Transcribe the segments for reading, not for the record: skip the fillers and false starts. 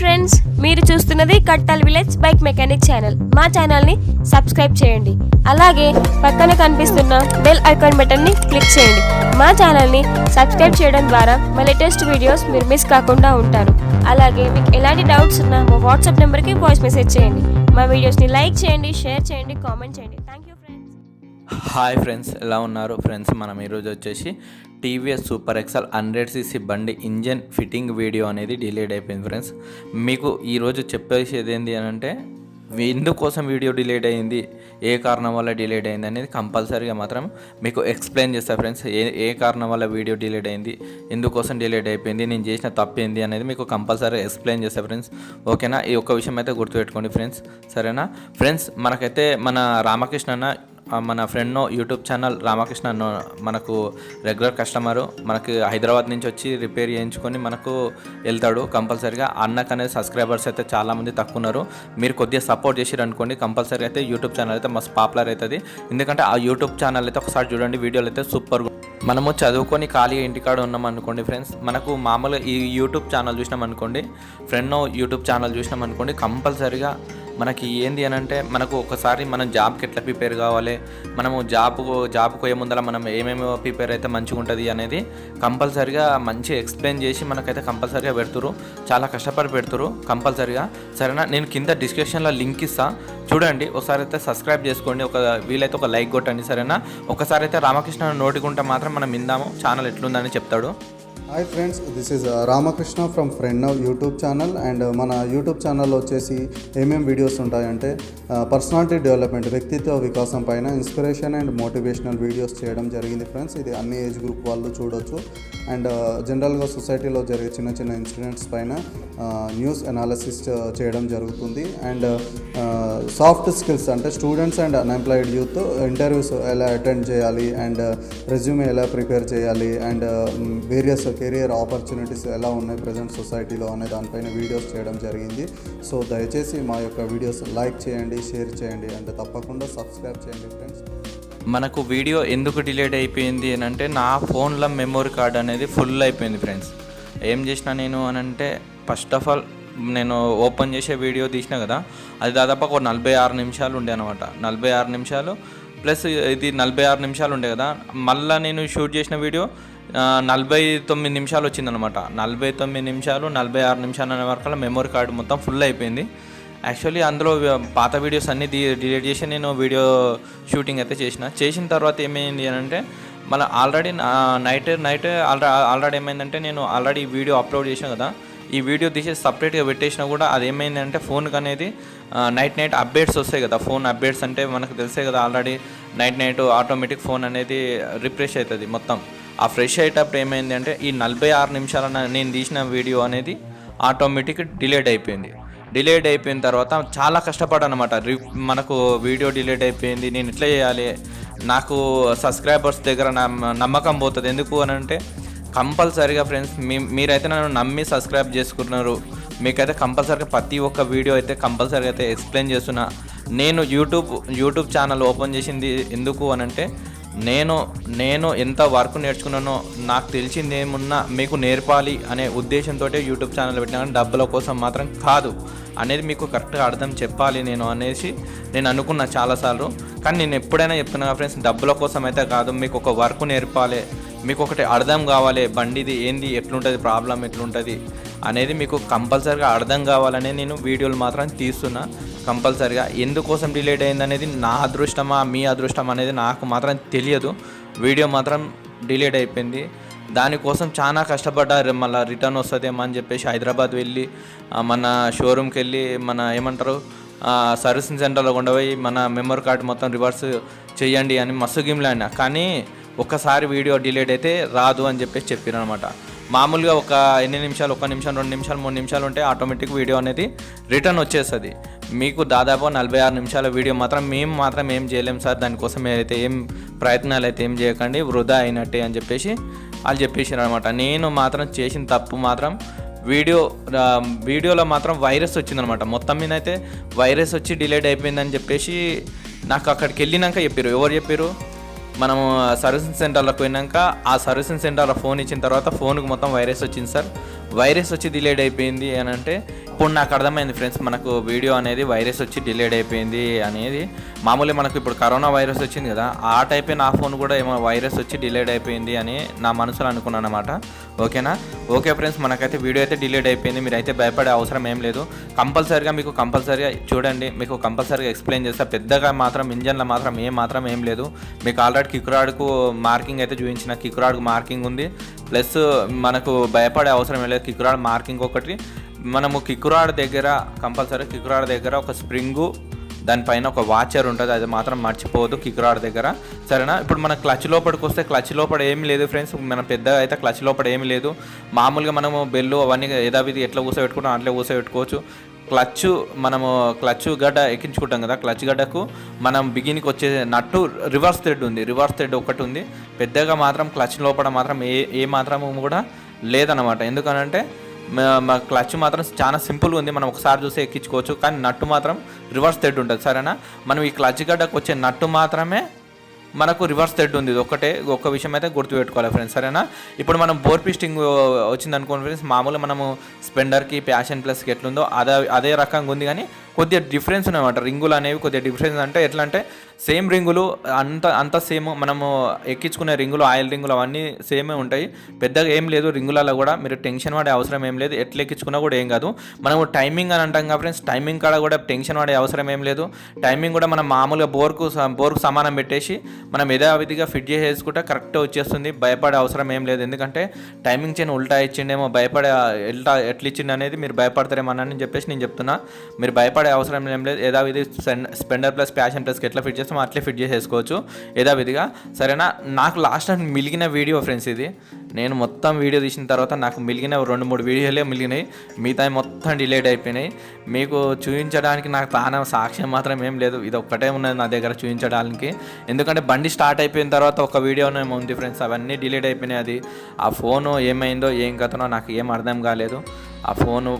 Friends, మీరు చూస్తున్నది కట్టల్ village bike mechanic channel. మా ఛానల్ని సబ్స్క్రైబ్ చేయండి, అలాగే పక్కన కనిపిస్తున్న బెల్ ఐకాన్ బటన్ని క్లిక్ చేయండి. మా ఛానల్ని సబ్స్క్రైబ్ చేయడం ద్వారా మా లేటెస్ట్ వీడియోస్ మీరు మిస్ కాకుండా ఉంటారు. అలాగే మీకు ఎలాంటి డౌట్స్ ఉన్నా మా వాట్సాప్ నెంబర్కి వాయిస్ మెసేజ్ చేయండి. మా వీడియోస్ని లైక్ చేయండి, షేర్ చేయండి, కామెంట్ చేయండి. Thank you friends. Hi friends, ఎలా ఉన్నారు ఫ్రెండ్స్? మనం ఈరోజు వచ్చేసి టీవీఎస్ సూపర్ ఎక్సెల్ 100cc బండి ఇంజన్ ఫిట్టింగ్ వీడియో అనేది డిలేట్ అయిపోయింది ఫ్రెండ్స్. మీకు ఈరోజు చెప్పేసేది ఏంటి అని అంటే, ఎందుకోసం వీడియో డిలేట్ అయింది, ఏ కారణం వల్ల డిలేట్ అయింది అనేది కంపల్సరీగా మాత్రం మీకు ఎక్స్ప్లెయిన్ చేస్తా ఫ్రెండ్స్. ఏ కారణం వల్ల వీడియో డిలేట్ అయింది, ఎందుకోసం డిలేట్ అయిపోయింది, నేను చేసిన తప్పు ఏంది అనేది మీకు కంపల్సరీగా ఎక్స్ప్లెయిన్ చేస్తా ఫ్రెండ్స్. ఓకేనా? ఈ ఒక్క విషయం అయితే గుర్తుపెట్టుకోండి ఫ్రెండ్స్, సరేనా ఫ్రెండ్స్? మనకైతే మన రామకృష్ణ అన్న, మన ఫ్రెండ్ యూట్యూబ్ ఛానల్ రామకృష్ణ అన్న మనకు రెగ్యులర్ కస్టమరు. మనకి హైదరాబాద్ నుంచి వచ్చి రిపేర్ చేయించుకొని మనకు వెళ్తాడు కంపల్సరీగా. అన్నకు అనేది సబ్స్క్రైబర్స్ అయితే చాలామంది తక్కువ ఉన్నారు. మీరు కొద్దిగా సపోర్ట్ చేసిరు అనుకోండి, కంపల్సరీ అయితే యూట్యూబ్ ఛానల్ అయితే మస్తు పాపులర్ అవుతుంది. ఎందుకంటే ఆ యూట్యూబ్ ఛానల్ అయితే ఒకసారి చూడండి, వీడియోలు అయితే సూపర్. మనము చదువుకొని ఖాళీగా ఇంటికాడ ఉన్నాం అనుకోండి ఫ్రెండ్స్, మనకు మామూలుగా ఈ యూట్యూబ్ ఛానల్ చూసినాం అనుకోండి, ఫ్రెండ్ యూట్యూబ్ ఛానల్ చూసినాం అనుకోండి, కంపల్సరీగా మనకి ఏంది అని అంటే, మనకు ఒకసారి మనం జాబ్కి ఎట్లా ప్రిపేర్ కావాలి, మనము జాబ్కి పోయే ముందర మనం ఏమేమి ప్రిపేర్ అయితే మంచిగా ఉంటుంది అనేది కంపల్సరీగా మంచిగా ఎక్స్ప్లెయిన్ చేసి మనకైతే కంపల్సరీగా పెడుతురు. చాలా కష్టపడి పెడుతురు కంపల్సరీగా, సరేనా? నేను కింద డిస్క్రిప్షన్లో లింక్ ఇస్తా, చూడండి. ఒకసారి అయితే సబ్స్క్రైబ్ చేసుకోండి, వీలైతే ఒక లైక్ కొట్టండి, సరేనా? ఒకసారి అయితే రామకృష్ణ నోటికుంటే మాత్రం మనం విందాము ఛానల్ ఎట్లుందని చెప్తాడు. Hi friends, this is Ramakrishna from friend now YouTube channel. And మన యూట్యూబ్ ఛానల్లో వచ్చేసి ఏమేమి వీడియోస్ ఉంటాయంటే, పర్సనాలిటీ డెవలప్మెంట్, వ్యక్తిత్వ వికాసం పైన ఇన్స్పిరేషన్ అండ్ మోటివేషనల్ వీడియోస్ చేయడం జరిగింది ఫ్రెండ్స్. ఇది అన్ని ఏజ్ గ్రూప్ వాళ్ళు చూడొచ్చు. అండ్ జనరల్గా సొసైటీలో జరిగే చిన్న చిన్న ఇన్సిడెంట్స్ పైన న్యూస్ అనాలిసిస్ చేయడం జరుగుతుంది. అండ్ సాఫ్ట్ స్కిల్స్ అంటే students and unemployed youth interviews ఎలా అటెండ్ చేయాలి, అండ్ రెజ్యూమే ఎలా ప్రిపేర్ చేయాలి, అండ్ వేరియస్ కెరియర్ ఆపర్చునిటీస్ ఎలా ఉన్నాయి ప్రజెంట్ సొసైటీలో అనే దానిపైన వీడియోస్ చేయడం జరిగింది. సో దయచేసి మా యొక్క వీడియోస్ లైక్ చేయండి, షేర్ చేయండి, అండ్ తప్పకుండా సబ్స్క్రైబ్ చేయండి ఫ్రెండ్స్. మనకు వీడియో ఎందుకు డిలేట్ అయిపోయింది అని అంటే, నా ఫోన్లో మెమొరీ కార్డ్ అనేది ఫుల్ అయిపోయింది ఫ్రెండ్స్. ఏం చేసిన నేను అని అంటే, ఫస్ట్ ఆఫ్ ఆల్ నేను ఓపెన్ చేసే వీడియో తీసిన కదా, అది దాదాపు ఒక 46 నిమిషాలు ఉండే అనమాట. 46 నిమిషాలు ప్లస్ ఇది 46 నిమిషాలు ఉండే కదా. మళ్ళీ నేను షూట్ చేసిన వీడియో 49 నిమిషాలు వచ్చిందనమాట. 49 నిమిషాలు 46 నిమిషాలు అనే వరకు మెమొరీ కార్డు మొత్తం ఫుల్ అయిపోయింది. యాక్చువల్లీ అందులో పాత వీడియోస్ అన్నీ డిలీట్ చేసి నేను వీడియో షూటింగ్ అయితే చేసిన తర్వాత ఏమైంది అని అంటే, మళ్ళీ ఆల్రెడీ నైట్ ఆల్రెడీ ఏమైందంటే, నేను ఆల్రెడీ వీడియో అప్లోడ్ చేసాను కదా, ఈ వీడియో తీసి సపరేట్గా పెట్టేసినా కూడా అది ఏమైందంటే, ఫోన్కి అనేది నైట్ అప్డేట్స్ వస్తాయి కదా. ఫోన్ అప్డేట్స్ అంటే మనకు తెలిసే కదా, ఆల్రెడీ నైట్ ఆటోమేటిక్ ఫోన్ అనేది రిఫ్రెష్ అవుతుంది మొత్తం. ఆ ఫ్రెష్ అయ్యేటప్పుడు ఏమైంది అంటే, ఈ 46 నిమిషాల నేను తీసిన వీడియో అనేది ఆటోమేటిక్ డిలేట్ అయిపోయింది. డిలేట్ అయిపోయిన తర్వాత చాలా కష్టపడనమాట. మనకు వీడియో డిలేట్ అయిపోయింది, నేను ఎట్లా చేయాలి, నాకు సబ్స్క్రైబర్స్ దగ్గర నమ్మకం పోతుంది. ఎందుకు అని అంటే, కంపల్సరీగా ఫ్రెండ్స్ మీరైతే నన్ను నమ్మి సబ్స్క్రైబ్ చేసుకున్నారు. మీకైతే కంపల్సరీగా ప్రతి ఒక్క వీడియో అయితే కంపల్సరీగా అయితే ఎక్స్ప్లెయిన్ చేస్తున్నా. నేను యూట్యూబ్ ఛానల్ ఓపెన్ చేసింది ఎందుకు అని అంటే, నేను ఎంత వర్క్ నేర్చుకున్నానో, నాకు తెలిసింది ఏమున్నా మీకు నేర్పాలి అనే ఉద్దేశంతో యూట్యూబ్ ఛానల్ పెట్టినా, కానీ డబ్బుల కోసం మాత్రం కాదు అనేది మీకు కరెక్ట్గా అర్థం చెప్పాలి నేను అనేసి నేను అనుకున్నా చాలాసార్లు. కానీ నేను ఎప్పుడైనా చెప్తున్నా ఫ్రెండ్స్, డబ్బుల కోసం అయితే కాదు, మీకు ఒక వర్క్ నేర్పాలి, మీకు ఒకటి అర్థం కావాలి, బండిది ఏంది, ఎట్లుంటుంది, ప్రాబ్లం ఎట్లుంటుంది అనేది మీకు కంపల్సరీగా అర్థం కావాలనే నేను వీడియోలు మాత్రం తీస్తున్నా కంపల్సరీగా. ఎందుకోసం డిలేట్ అయింది అనేది నా అదృష్టమా మీ అదృష్టం అనేది నాకు మాత్రం తెలియదు. వీడియో మాత్రం డిలేట్ అయిపోయింది. దానికోసం చాలా కష్టపడ్డారు. మళ్ళీ రిటర్న్ వస్తుందేమో అని చెప్పేసి హైదరాబాద్ వెళ్ళి మన షోరూమ్కి వెళ్ళి మన ఏమంటారు సర్వీసింగ్ సెంటర్లో ఉండబోయి మన మెమరీ కార్డు మొత్తం రివర్స్ చేయండి అని మస్తు గిమ్లాడినా. కానీ ఒక్కసారి వీడియో డిలేట్ అయితే రాదు అని చెప్పేసి చెప్పారు అనమాట. మామూలుగా ఒక ఎన్ని నిమిషాలు, 1 నిమిషం 2 నిమిషాలు 3 నిమిషాలు ఉంటే ఆటోమేటిక్ వీడియో అనేది రిటర్న్ వచ్చేస్తుంది. మీకు దాదాపు 46 నిమిషాల వీడియో మాత్రం మేము మాత్రం ఏం చేయలేము సార్, దానికోసం అయితే ఏం ప్రయత్నాలు అయితే ఏం చేయకండి, వృధా అయినట్టే అని చెప్పేసి వాళ్ళు చెప్పేసారు అనమాట. నేను మాత్రం చేసిన తప్పు మాత్రం వీడియోలో మాత్రం వైరస్ వచ్చిందనమాట. మొత్తం మీద అయితే వైరస్ వచ్చి డిలేట్ అయిపోయిందని చెప్పేసి నాకు అక్కడికి వెళ్ళినాక చెప్పారు. ఎవరు చెప్పారు? మనము సర్వీసింగ్ సెంటర్లోకి పోయినాక ఆ సర్వీసింగ్ సెంటర్లో ఫోన్ ఇచ్చిన తర్వాత ఫోన్కి మొత్తం వైరస్ వచ్చింది సార్, వైరస్ వచ్చి డిలేట్ అయిపోయింది అని అంటే అప్పుడు నాకు అర్థమైంది ఫ్రెండ్స్, మనకు వీడియో అనేది వైరస్ వచ్చి డిలేడ్ అయిపోయింది అనేది. మామూలుగా మనకు ఇప్పుడు కరోనా వైరస్ వచ్చింది కదా, ఆ టైపే నా ఫోన్ కూడా ఏమో వైరస్ వచ్చి డిలేడ్ అయిపోయింది అని నా మనసులో అనుకున్నాను అనమాట. ఓకేనా? ఓకే ఫ్రెండ్స్, మనకైతే వీడియో అయితే డిలేడ్ అయిపోయింది. మీరైతే భయపడే అవసరం ఏం లేదు. కంపల్సరీగా చూడండి, మీకు కంపల్సరీగా ఎక్స్ప్లెయిన్ చేస్తా. పెద్దగా మాత్రం ఇంజన్లో మాత్రం ఏం లేదు. మీకు ఆల్రెడీ కిక్రాడ్కు మార్కింగ్ అయితే చూపించిన, కిక్రాడ్కు మార్కింగ్ ఉంది. ప్లస్ మనకు భయపడే అవసరం ఏం లేదు. కిక్రాడ్ మార్కింగ్ ఒకటి, మనము కిక్రాడ్ దగ్గర ఒక స్ప్రింగు, దానిపైన ఒక వాచర్ ఉంటుంది, అది మాత్రం మర్చిపోవద్దు కిక్రాడ్ దగ్గర. సరేనా? ఇప్పుడు మన క్లచ్ లోపలికి వస్తే క్లచ్ లోపల ఏమి లేదు ఫ్రెండ్స్. మనం పెద్దగా అయితే క్లచ్ లోపల ఏమి లేదు. మామూలుగా మనము బెల్లు అవన్నీ యథావిధి ఎట్లా కూర్చోబెట్టుకుంటాం అట్లే కూర్చోబెట్టుకోవచ్చు. మనము క్లచ్ గడ్డ ఎక్కించుకుంటాం కదా, క్లచ్ గడ్డకు మనం బిగిన్కి వచ్చే నట్టు రివర్స్ థ్రెడ్ ఒకటి ఉంది. పెద్దగా మాత్రం క్లచ్ లోపల మాత్రం ఏ మాత్రము కూడా లేదన్నమాట. ఎందుకనంటే మా క్లచ్ మాత్రం చాలా సింపుల్గా ఉంది, మనం ఒకసారి చూసి ఎక్కించుకోవచ్చు. కానీ నట్టు మాత్రం రివర్స్ థ్రెడ్ ఉంటుంది. సరేనా? మనం ఈ క్లచ్ గడ్డకు వచ్చే నట్టు మాత్రమే మనకు రివర్స్ థ్రెడ్ ఉంది. ఇది ఒక్క విషయం అయితే గుర్తుపెట్టుకోవాలి ఫ్రెండ్స్. సరేనా? ఇప్పుడు మనం బోర్ పిస్టింగ్ వచ్చింది అనుకోండి ఫ్రెండ్స్, మామూలుగా మనము స్పెండర్కి ప్యాషన్ ప్లస్కి ఎట్లుందో అదే రకంగా ఉంది, కానీ కొద్దిగా డిఫరెన్స్ ఉన్నాయన్నమాట. రింగులు అనేవి కొద్దిగా డిఫరెన్స్. అంటే ఎట్లా అంటే సేమ్ రింగులు అంత సేమ్, మనము ఎక్కించుకునే రింగులు, ఆయిల్ రింగులు అవన్నీ సేమే ఉంటాయి. పెద్దగా ఏం లేదు రింగులలో కూడా. మీరు టెన్షన్ పడే అవసరం ఏం లేదు. ఎట్లా ఎక్కించుకున్నా కూడా ఏం కాదు. మనము టైమింగ్ అని అంటాం కదా ఫ్రెండ్స్, టైమింగ్ కాడ కూడా టెన్షన్ పడే అవసరం ఏం లేదు. టైమింగ్ కూడా మనం మామూలుగా బోర్కు సమానం పెట్టేసి మనం యథావిధిగా ఫిట్ చేసేసుకుంటే కరెక్ట్గా వచ్చేస్తుంది. భయపడే అవసరం ఏం లేదు. ఎందుకంటే టైమింగ్ చైన్ ఉల్టా ఇచ్చిండేమో, ఎట్లా ఇచ్చిండు అనేది మీరు భయపడతారేమని చెప్పేసి నేను చెప్తున్నా. మీరు భయపడే అవసరం ఏం లేదు. యథావిధి స్పెండర్ ప్లస్ ప్యాషన్ ప్లస్కి ఎట్లా ఫిట్ చేస్తామో అట్లే ఫిట్ చేసేసుకోవచ్చు యథావిధిగా. సరేనా? నాకు లాస్ట్ టైం మిలిగిన వీడియో ఫ్రెండ్స్ ఇది. నేను మొత్తం వీడియో తీసిన తర్వాత నాకు మిలిగిన 2-3 వీడియోలే మిలిగినాయి, మిగతా మొత్తం డిలేట్ అయిపోయినాయి. మీకు చూపించడానికి నాకు తానే సాక్ష్యం మాత్రం ఏం లేదు, ఇది ఒక్కటే ఉన్నది నా దగ్గర చూపించడానికి. ఎందుకంటే బండి స్టార్ట్ అయిపోయిన తర్వాత ఒక వీడియోనే ఉంది ఫ్రెండ్స్, అవన్నీ డిలేట్ అయిపోయినాయి. అది ఆ ఫోను ఏమైందో ఏం కథనో నాకు ఏం అర్థం కాలేదు. ఆ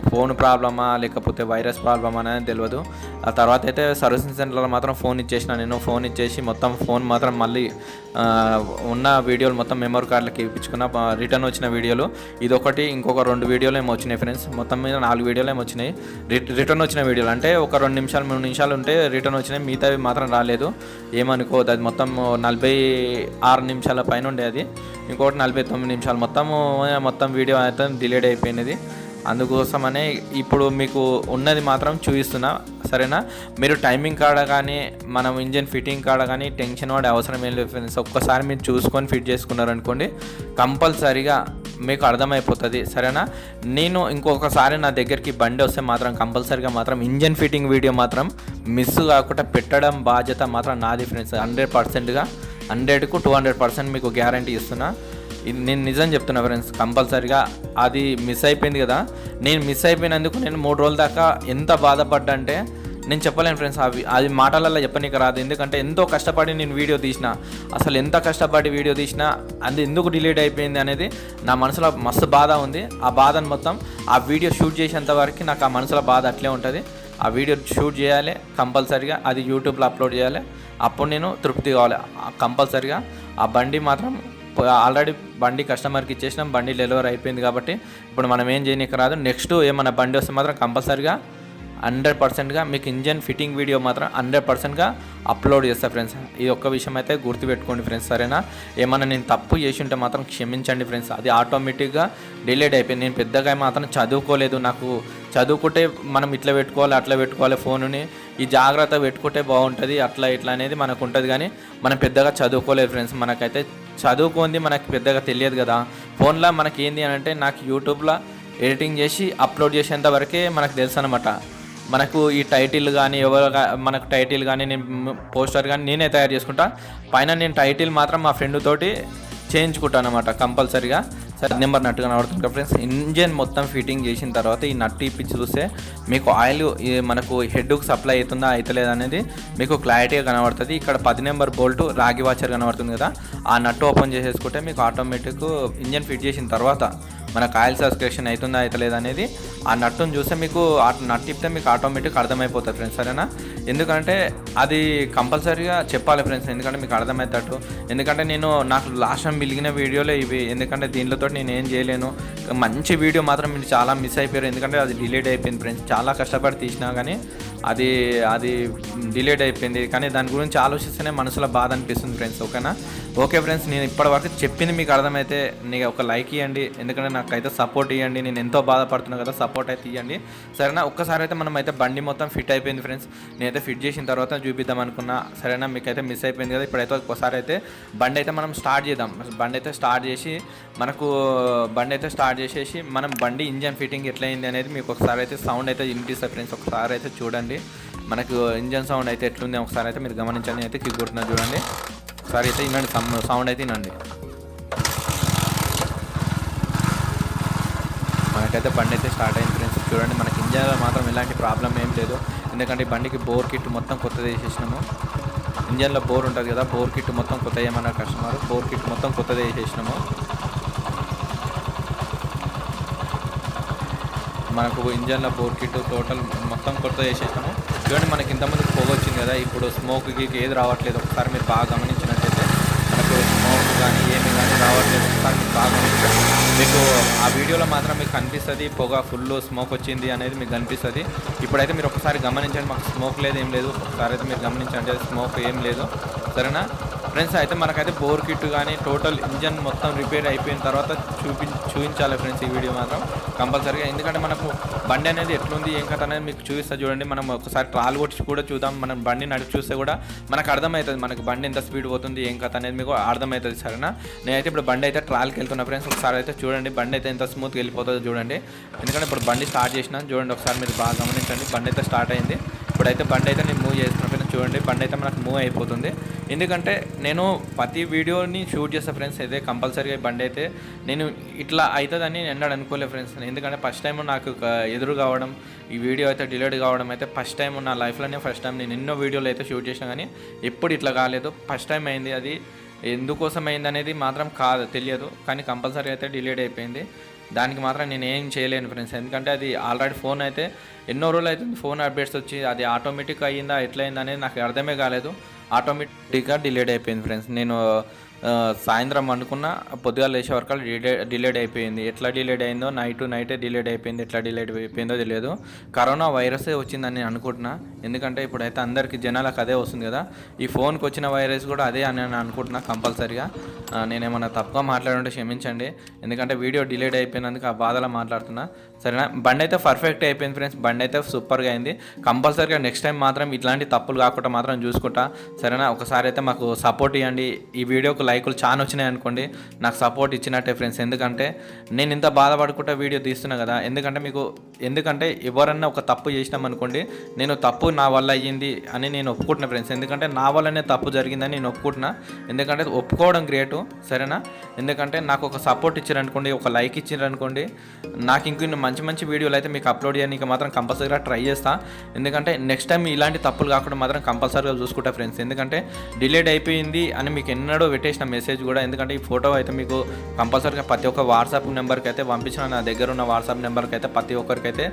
ఫోన్ ప్రాబ్లమా లేకపోతే వైరస్ ప్రాబ్లమా అనేది తెలియదు. ఆ తర్వాత అయితే సర్వీసింగ్ సెంటర్లో మాత్రం ఫోన్ ఇచ్చేసి మొత్తం ఫోన్ మాత్రం మళ్ళీ ఉన్న వీడియోలు మొత్తం మెమరీ కార్డులకి ఇప్పించుకున్న. రిటర్న్ వచ్చిన వీడియోలు ఇదొకటి, ఇంకొక 2 వీడియోలు ఏమో వచ్చినాయి ఫ్రెండ్స్. మొత్తం మీద 4 వీడియోలు ఏమో వచ్చినాయి. రిటర్న్ వచ్చిన వీడియోలు అంటే ఒక 2 నిమిషాలు 3 నిమిషాలు ఉంటే రిటర్న్ వచ్చినాయి, మిగతావి మాత్రం రాలేదు. ఏమనుకోవద్దు, అది మొత్తం 46 నిమిషాల పైన ఉండే, అది ఇంకోటి 49 నిమిషాలు. మొత్తం వీడియో అయితే డిలేట్ అయిపోయినది. అందుకోసమనే ఇప్పుడు మీకు ఉన్నది మాత్రం చూపిస్తున్నా. సరేనా? మీరు టైమింగ్ కాడ కానీ మనం ఇంజన్ ఫిట్టింగ్ కాడ కానీ టెన్షన్ పడే అవసరం ఏం లేదు ఫ్రెండ్స్. ఒక్కసారి మీరు చూసుకొని ఫిట్ చేసుకున్నారనుకోండి, కంపల్సరీగా మీకు అర్థమైపోతుంది. సరేనా? నేను ఇంకొకసారి నా దగ్గరికి బండి వస్తే మాత్రం కంపల్సరీగా మాత్రం ఇంజన్ ఫిట్టింగ్ వీడియో మాత్రం మిస్ కాకుండా పెట్టడం బాధ్యత మాత్రం నాది ఫ్రెండ్స్. 100%గా 100కు 200% మీకు గ్యారంటీ ఇస్తున్నా. నేను నిజం చెప్తున్నా ఫ్రెండ్స్. కంపల్సరీగా అది మిస్ అయిపోయింది కదా, నేను మిస్ అయిపోయినందుకు నేను 3 రోజుల దాకా ఎంత బాధపడ్డా అంటే నేను చెప్పలేను ఫ్రెండ్స్. అది మాటలలో చెప్పనీకి రాదు. ఎందుకంటే ఎంతో కష్టపడి నేను వీడియో తీసిన, అసలు ఎంత కష్టపడి వీడియో తీసినా అది ఎందుకు డిలీట్ అయిపోయింది అనేది నా మనసులో మస్తు బాధ ఉంది. ఆ బాధను మొత్తం ఆ వీడియో షూట్ చేసేంత వరకు నాకు ఆ మనసులో బాధ అట్లే ఉంటుంది. ఆ వీడియో షూట్ చేయాలి కంపల్సరీగా, అది యూట్యూబ్లో అప్లోడ్ చేయాలి. అప్పుడు నేను తృప్తి కావాలి కంపల్సరీగా. ఆ బండి మాత్రం ఆల్రెడీ బండి కస్టమర్కి ఇచ్చేసినాం, బండి డెలివరీ అయిపోయింది కాబట్టి ఇప్పుడు మనం ఏం చేయనీకి రాదు. నెక్స్ట్ ఏమైనా బండి వస్తే మాత్రం కంపల్సరీగా 100%గా మీకు ఇంజన్ ఫిట్టింగ్ వీడియో మాత్రం 100%గా అప్లోడ్ చేస్తా ఫ్రెండ్స్. ఈ ఒక్క విషయం అయితే గుర్తుపెట్టుకోండి ఫ్రెండ్స్. సరేనా? ఏమన్నా నేను తప్పు చేసి ఉంటే మాత్రం క్షమించండి ఫ్రెండ్స్. అది ఆటోమేటిక్గా డిలేట్ అయిపోయింది. నేను పెద్దగా మాత్రం చదువుకోలేదు. నాకు చదువుకుంటే మనం ఇట్లా పెట్టుకోవాలి అట్లా పెట్టుకోవాలి, ఫోనుని ఈ జాగ్రత్త పెట్టుకుంటే బాగుంటుంది అట్లా ఇట్లా అనేది మనకు ఉంటుంది. కానీ మనం పెద్దగా చదువుకోలేదు ఫ్రెండ్స్. మనకైతే చదువుకుంది మనకు పెద్దగా తెలియదు కదా. ఫోన్లో మనకి ఏంది అని అంటే, నాకు యూట్యూబ్లో ఎడిటింగ్ చేసి అప్లోడ్ చేసేంత వరకే మనకు తెలుసు అనమాట. మనకు ఈ టైటిల్ కానీ మనకు టైటిల్ కానీ నేను పోస్టర్ కానీ నేనే తయారు చేసుకుంటా. పైన నేను టైటిల్ మాత్రం మా ఫ్రెండ్ తోటి చేయించుకుంటాను అనమాట కంపల్సరీగా. సరే, నెంబర్ నట్టుగా కనబడుతుంది ఫ్రెండ్స్. ఇంజన్ మొత్తం ఫిట్టింగ్ చేసిన తర్వాత ఈ నట్టు ఇప్పించి చూస్తే మీకు ఆయిల్ మనకు హెడ్కు సప్లై అవుతుందా అవుతలేదు అనేది మీకు క్లారిటీగా కనబడుతుంది. ఇక్కడ 10 నెంబర్ బోల్ట్ రాగి వాచర్ కనబడుతుంది కదా, ఆ నట్టు ఓపెన్ చేసేసుకుంటే మీకు ఆటోమేటిక్ ఇంజన్ ఫిట్ చేసిన తర్వాత మనకు ఆయిల్ సబ్స్క్రిప్షన్ అవుతుందా అవుతలేదు అనేది ఆ నట్టును చూస్తే మీకు ఆ నట్టు తిప్పితే మీకు ఆటోమేటిక్ అర్థమైపోతుంది ఫ్రెండ్స్, సరేనా? ఎందుకంటే అది కంపల్సరీగా చెప్పాలి ఫ్రెండ్స్, ఎందుకంటే మీకు అర్థమవుతాడు. ఎందుకంటే నాకు లాస్ట్ టైం మిగిలిన వీడియోలే ఇవి, ఎందుకంటే దీంట్లో నేను ఏం చేయలేను. మంచి వీడియో మాత్రం మీరు చాలా మిస్ అయిపోయారు, ఎందుకంటే అది డిలేట్ అయిపోయింది ఫ్రెండ్స్. చాలా కష్టపడి తీసినా కానీ అది డిలేట్ అయిపోయింది. కానీ దాని గురించి ఆలోచిస్తేనే మనసులో బాధ అనిపిస్తుంది ఫ్రెండ్స్, ఓకేనా? ఓకే ఫ్రెండ్స్, నేను ఇప్పటివరకు చెప్పింది మీకు అర్థమైతే నీకు ఒక లైక్ ఇవ్వండి, ఎందుకంటే నాకైతే సపోర్ట్ ఇవ్వండి. నేను ఎంతో బాధపడుతున్నా కదా, సపోర్ట్ అయితే ఇవ్వండి, సరేనా? ఒక్కసారి అయితే మనం అయితే బండి మొత్తం ఫిట్ అయిపోయింది ఫ్రెండ్స్. నేనైతే ఫిట్ చేసిన తర్వాత చూపిద్దాం అనుకున్నా, సరేనా? మీకైతే మిస్ అయిపోయింది కదా. ఇప్పుడైతే ఒక్కసారి అయితే బండి అయితే మనం స్టార్ట్ చేద్దాం. బండి అయితే స్టార్ట్ చేసి మనం బండి ఇంజన్ ఫిట్టింగ్ ఎట్లా అయింది అనేది మీకు ఒకసారి అయితే సౌండ్ అయితే వినిపిస్తుంది ఫ్రెండ్స్. ఒకసారి అయితే చూడండి మనకు ఇంజన్ సౌండ్ అయితే ఎట్లుంది ఒకసారి అయితే మీరు గమనించండి. అయితే కిక్ కొడుతున్నా చూడండి, ఒకసారి అయితే వినండి, సౌండ్ అయితే వినండి. మనకైతే బండి అయితే స్టార్ట్ అయింది ఫ్రెండ్స్. చూడండి మనకి ఇంజన్లో మాత్రం ఎలాంటి ప్రాబ్లం ఏం లేదు, ఎందుకంటే ఈ బండికి బోర్ కిట్ మొత్తం కొత్తది వేసేసినాము. ఇంజన్లో బోర్ ఉంటుంది కదా, బోర్ కిట్ మొత్తం కొత్త ఏమన్నా కస్టమర్, బోర్ కిట్ మొత్తం కొత్తది వేసేసినాము. మనకు ఇంజన్లో బోర్ కిట్ టోటల్ మొత్తం కొత్త వేసేసినాము. చూడండి మనకి ఇంతమంది పొగ వచ్చింది కదా, ఇప్పుడు స్మోక్కి ఏది రావట్లేదు. ఒకసారి మీరు బాగా గమనించినట్టయితే మనకు స్మోక్ కానీ ఏమి కానీ రావట్లేదు. ఒకసారి మీరు బాగా గమనించండి, మీకు ఆ వీడియోలో మాత్రం మీకు కనిపిస్తుంది పొగ ఫుల్ స్మోక్ వచ్చింది అనేది మీకు కనిపిస్తుంది. ఇప్పుడైతే మీరు ఒకసారి గమనించండి, మాకు స్మోక్ లేదు ఏం లేదు. ఒకసారి అయితే మీరు గమనించండి, స్మోక్ ఏం లేదు, సరేనా ఫ్రెండ్స్? అయితే మనకైతే బోర్ కిట్ కానీ టోటల్ ఇంజన్ మొత్తం రిపేర్ అయిపోయిన తర్వాత చూపించాలి ఫ్రెండ్స్ ఈ వీడియో మాత్రం కంపల్సరీగా. ఎందుకంటే మనకు బండి అనేది ఎట్లుంది ఏం కథ అనేది మీకు చూపిస్తా చూడండి. మనం ఒకసారి ట్రాల్ కొట్టి కూడా చూద్దాం, మనం బండి నడిపి చూస్తే కూడా మనకు అర్థమవుతుంది మనకు బండి ఎంత స్పీడ్ పోతుంది ఏం కథ అనేది మీకు అర్థమవుతుంది, సరేనా? నేనైతే ఇప్పుడు బండి అయితే ట్రాల్కి వెళ్తున్నా ఫ్రెండ్స్. ఒకసారి అయితే చూడండి బండి అయితే ఎంత స్మూత్గా వెళ్ళిపోతుందో చూడండి. ఎందుకంటే ఇప్పుడు బండి స్టార్ట్ చేసినా చూడండి, ఒకసారి మీరు బాగా గమనించండి. బండి అయితే స్టార్ట్ అయింది. ఇప్పుడైతే బండి అయితే నేను మూవ్ చేస్తున్నా ఫ్రెండ్స్. చూడండి బండి అయితే మనకు మూవ్ అయిపోతుంది. ఎందుకంటే నేను ప్రతి వీడియోని షూట్ చేస్తాను ఫ్రెండ్స్. అయితే కంపల్సరీగా బండి అయితే నేను ఇట్లా అవుతుందని నేను అనుకోలేదు ఫ్రెండ్స్. ఎందుకంటే ఫస్ట్ టైం నాకు ఎదురు కావడం, ఈ వీడియో అయితే డిలేట్ కావడం అయితే ఫస్ట్ టైం నా లైఫ్లోనే ఫస్ట్ టైం. నేను ఎన్నో వీడియోలు అయితే షూట్ చేసినా కానీ ఎప్పుడు ఇట్లా కాలేదు, ఫస్ట్ టైం అయింది. అది ఎందుకోసం అయింది అనేది మాత్రం తెలియదు, కానీ కంపల్సరీ అయితే డిలేట్ అయిపోయింది. దానికి మాత్రం నేను ఏం చేయలేను ఫ్రెండ్స్, ఎందుకంటే అది ఆల్రెడీ ఫోన్ అయితే ఎన్నో రోజులు అవుతుంది ఫోన్ అప్డేట్స్ వచ్చి, అది ఆటోమేటిక్ అయ్యిందా ఎట్లయిందా అనేది నాకు అర్థమే కాలేదు. ఆటోమేటిక్గా డిలేట్ అయిపోయింది ఫ్రెండ్స్. నేను సాయంత్రం అనుకున్న పొద్దుగా లేచే వరకు డిలేట్ అయిపోయింది. ఎట్లా డిలేట్ అయిందో నైటే డిలేట్ అయిపోయింది. ఎట్లా డిలేట్ అయిపోయిందో తెలియదు. కరోనా వైరసే వచ్చిందని నేను అనుకుంటున్నా, ఎందుకంటే ఇప్పుడైతే అందరికీ జనాలకు అదే వస్తుంది కదా. ఈ ఫోన్కి వచ్చిన వైరస్ కూడా అదే అని నేను అనుకుంటున్నా కంపల్సరీగా. నేనేమన్నా తప్పుగా మాట్లాడుంటే క్షమించండి, ఎందుకంటే వీడియో డిలేట్ అయిపోయినందుకు ఆ బాధలో మాట్లాడుతున్నా, సరేనా? బండి అయితే పర్ఫెక్ట్ అయిపోయింది ఫ్రెండ్స్. బండి అయితే సూపర్గా అయింది. కంపల్సరీగా నెక్స్ట్ టైం మాత్రం ఇట్లాంటి తప్పులు కాకుండా మాత్రం చూసుకుంటా, సరేనా? ఒకసారి అయితే మాకు సపోర్ట్ ఇవ్వండి. ఈ వీడియోకు లైకులు చాలా వచ్చినాయి అనుకోండి, నాకు సపోర్ట్ ఇచ్చినట్టే ఫ్రెండ్స్. ఎందుకంటే నేను ఇంత బాధపడుకుంటా వీడియో తీస్తున్నా కదా, ఎందుకంటే ఎవరన్నా ఒక తప్పు చేసినాం అనుకోండి, నేను తప్పు నా వల్ల అయ్యింది అని నేను ఒప్పుకుంటున్నా ఫ్రెండ్స్. ఎందుకంటే నా వల్లనే తప్పు జరిగిందని నేను ఒప్పుకుంటున్నా, ఎందుకంటే ఒప్పుకోవడం గ్రేటు, సరేనా? ఎందుకంటే నాకు ఒక సపోర్ట్ ఇచ్చారనుకోండి, ఒక లైక్ ఇచ్చారనుకోండి, నాకు ఇంకొన్ని మంచి వీడియోలు అయితే మీకు అప్లోడ్ చేయడానికి మాత్రం కంపల్సరీగా ట్రై చేస్తా. ఎందుకంటే నెక్స్ట్ టైం ఇలాంటి తప్పులు కాకుండా మాత్రం కంపల్సరీగా చూసుకుంటా ఫ్రెండ్స్. ఎందుకంటే డిలేట్ అయిపోయింది అని మీకు ఎన్నడో పెట్టేసిన మెసేజ్ కూడా, ఎందుకంటే ఈ ఫోటో అయితే మీకు కంపల్సరీగా ప్రతి ఒక్క వాట్సాప్ నెంబర్కి అయితే పంపించిన, నా దగ్గర ఉన్న వాట్సాప్ నెంబర్కి అయితే ప్రతి ఒక్కరికైతే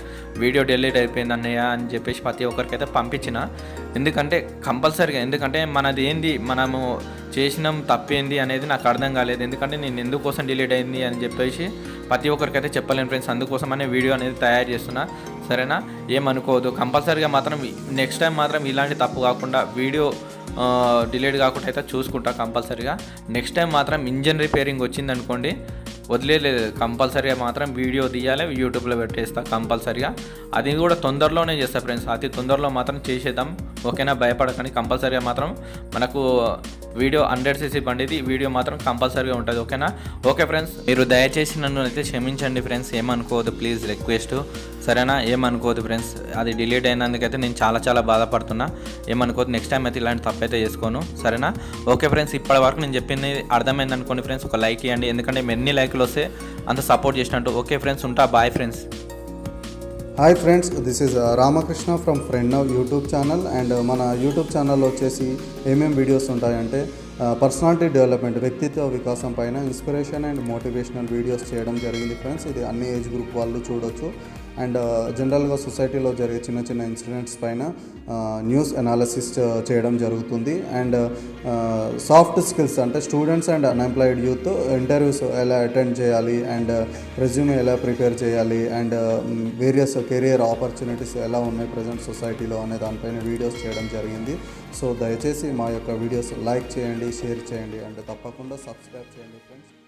వీడియో డిలీట్ అయిపోయింది అన్నయ్య అని చెప్పేసి ప్రతి ఒక్కరికైతే పంపించిన. ఎందుకంటే కంపల్సరీగా, ఎందుకంటే మనది ఏంది, మనము చేసినాం తప్పేంది అనేది నాకు అర్థం కాలేదు. ఎందుకంటే నేను ఎందుకోసం డిలీట్ అయింది అని చెప్పేసి ప్రతి ఒక్కరికైతే చెప్పలేను ఫ్రెండ్స్. అందుకోసమనే వీడియో అనేది తయారు చేస్తున్నా, సరేనా? ఏమనుకోవద్దు. కంపల్సరీగా మాత్రం నెక్స్ట్ టైం మాత్రం ఇలాంటి తప్పు కాకుండా వీడియో డిలేట్ కాకుండా అయితే చూసుకుంటా కంపల్సరీగా. నెక్స్ట్ టైం మాత్రం ఇంజన్ రిపేరింగ్ వచ్చిందనుకోండి, వదిలేదు, కంపల్సరీగా మాత్రం వీడియో తీయాలి, యూట్యూబ్లో పెట్టేస్తా కంపల్సరీగా. అది కూడా తొందరలోనే చేస్తా ఫ్రెండ్స్, అతి తొందరలో మాత్రం చేసేద్దాం, ఓకేనా? భయపడకండి. కంపల్సరీగా మాత్రం మనకు వీడియో 100cc బండిది వీడియో మాత్రం కంపల్సరీగా ఉంటుంది, ఓకేనా? ఓకే ఫ్రెండ్స్, మీరు దయచేసి నన్ను అయితే క్షమించండి ఫ్రెండ్స్, ఏమనుకోవద్దు ప్లీజ్, రిక్వెస్ట్, సరేనా? ఏమనుకోవద్దు ఫ్రెండ్స్, అది డిలీట్ అయినందుకైతే నేను చాలా బాధపడుతున్నా, ఏమనుకోవద్దు. నెక్స్ట్ టైం అయితే ఇలాంటి తప్పు అయితే చేసుకోను, సరేనా? ఓకే ఫ్రెండ్స్, ఇప్పటి వరకు నేను చెప్పింది అర్థమైంది అనుకోండి ఫ్రెండ్స్, ఒక లైక్ ఇవ్వండి, ఎందుకంటే ఎన్ని లైక్లు వస్తే అంత సపోర్ట్ చేసినట్టు. ఓకే ఫ్రెండ్స్, ఉంటా, bye friends. Hi friends, this is Ramakrishna from friend now YouTube channel. And మన యూట్యూబ్ ఛానల్ వచ్చేసి ఏమేమి వీడియోస్ ఉంటాయంటే పర్సనాలిటీ డెవలప్మెంట్, వ్యక్తిత్వ వికాసం పైన ఇన్స్పిరేషన్ అండ్ మోటివేషనల్ వీడియోస్ చేయడం జరిగింది ఫ్రెండ్స్. ఇది అన్ని ఏజ్ గ్రూప్ వాళ్ళు చూడొచ్చు. అండ్ జనరల్గా సొసైటీలో జరిగే చిన్న చిన్న ఇన్సిడెంట్స్ పైన న్యూస్ అనాలిసిస్ చేయడం జరుగుతుంది. అండ్ సాఫ్ట్ స్కిల్స్ అంటే students and unemployed youth interviews ఎలా అటెండ్ చేయాలి, అండ్ రెజ్యూమే ఎలా ప్రిపేర్ చేయాలి, అండ్ వేరియస్ కెరియర్ ఆపర్చునిటీస్ ఎలా ఉన్నాయి ప్రజెంట్ సొసైటీలో అనే దానిపైన వీడియోస్ చేయడం జరిగింది. సో దయచేసి మా యొక్క వీడియోస్ లైక్ చేయండి, షేర్ చేయండి, అండ్ తప్పకుండా సబ్స్క్రైబ్ చేయండి ఫ్రెండ్స్.